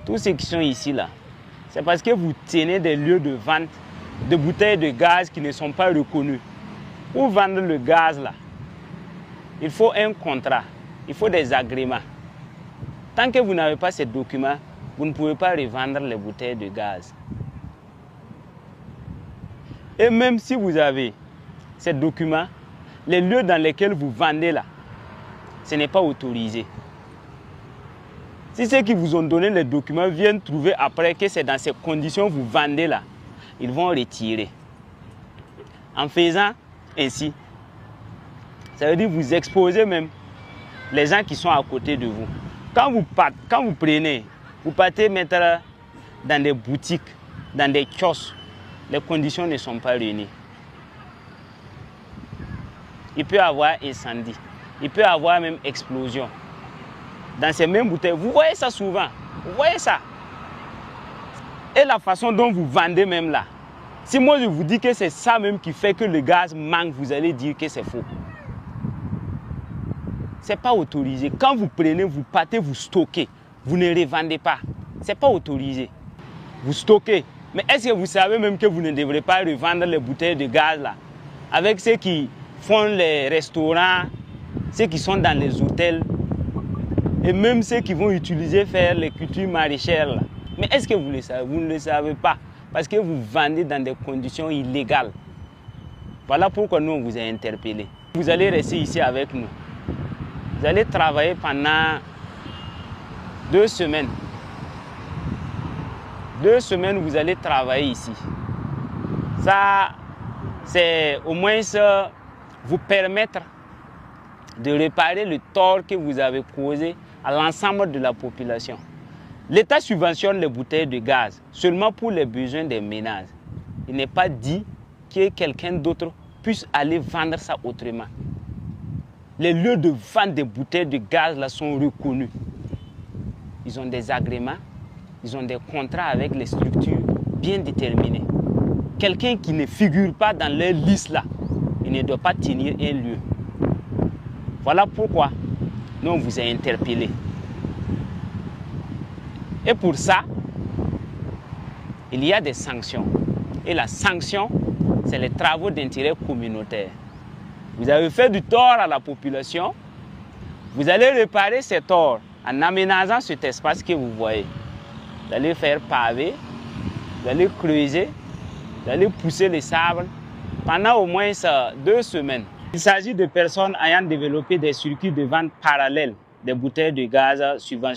tous ceux qui sont ici là, c'est parce que vous tenez des lieux de vente de bouteilles de gaz qui ne sont pas reconnus. Pour vendre le gaz là, il faut un contrat, il faut des agréments. Tant que vous n'avez pas ces documents, vous ne pouvez pas revendre les bouteilles de gaz. Et même si vous avez ces documents, les lieux dans lesquels vous vendez là, ce n'est pas autorisé. Si ceux qui vous ont donné les documents viennent trouver après que c'est dans ces conditions que vous vendez là, ils vont retirer. En faisant ainsi, ça veut dire que vous exposez même les gens qui sont à côté de vous. Quand vous prenez, vous partez mettre dans des boutiques, dans des kiosques, les conditions ne sont pas réunies. Il peut y avoir incendie, il peut y avoir même explosion. Dans ces mêmes bouteilles, vous voyez ça souvent, vous voyez ça. Et la façon dont vous vendez même là, si moi je vous dis que c'est ça même qui fait que le gaz manque, vous allez dire que c'est faux. Ce n'est pas autorisé. Quand vous prenez, vous partez, vous stockez, vous ne revendez pas. Ce n'est pas autorisé. Vous stockez. Mais est-ce que vous savez même que vous ne devrez pas revendre les bouteilles de gaz là? Avec ceux qui font les restaurants, ceux qui sont dans les hôtels, et même ceux qui vont faire les cultures maraîchères là. Mais est-ce que vous le savez? Vous ne le savez pas. Parce que vous vendez dans des conditions illégales. Voilà pourquoi nous on vous a interpellé. Vous allez rester ici avec nous. Vous allez travailler pendant 2 semaines. 2 semaines, vous allez travailler ici. Ça, c'est au moins ça, vous permettre de réparer le tort que vous avez causé à l'ensemble de la population. L'État subventionne les bouteilles de gaz seulement pour les besoins des ménages. Il n'est pas dit que quelqu'un d'autre puisse aller vendre ça autrement. Les lieux de vente des bouteilles de gaz là sont reconnus. Ils ont des agréments, ils ont des contrats avec les structures bien déterminées. Quelqu'un qui ne figure pas dans leur liste là, il ne doit pas tenir un lieu. Voilà pourquoi nous on vous a interpellé. Et pour ça, il y a des sanctions. Et la sanction, c'est les travaux d'intérêt communautaire. Vous avez fait du tort à la population, vous allez réparer ces torts en aménageant cet espace que vous voyez. Vous allez faire paver, vous allez creuser, vous allez pousser les sables pendant au moins 2 semaines. Il s'agit de personnes ayant développé des circuits de vente parallèles des bouteilles de gaz subventionnés.